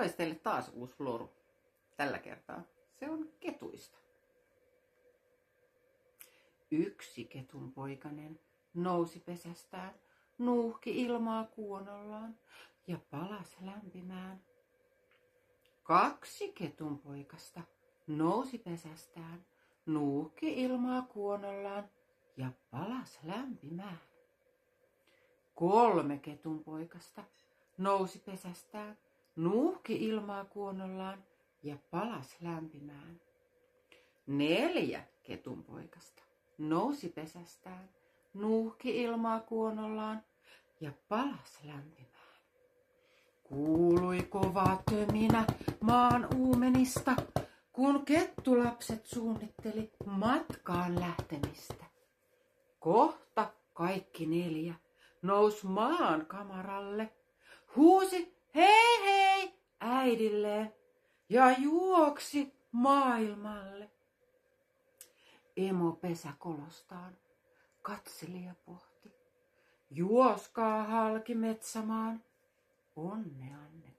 olisi teille taas uusi loru. Tällä kertaa se on ketuista. Yksi ketunpoikanen nousi pesästään, nuuhki ilmaa kuonollaan ja palasi lämpimään. Kaksi ketunpoikasta nousi pesästään, nuuhki ilmaa kuonollaan ja palasi lämpimään. Kolme ketunpoikasta nousi pesästään, nuuhki ilmaa kuonollaan ja palasi lämpimään. Neljä ketunpoikasta nousi pesästään, nuuhki ilmaa kuonollaan ja palasi lämpimään. Kuului kova töminä maan uumenista, kun kettulapset suunnitteli matkaan lähtemistä. Kohta kaikki neljä nousi maan kamaralle, huusi hei hei äidilleen ja juoksi maailmalle. Emo pesäkolostaan katseli ja pohti, juoskaa halki metsämaan, onneanne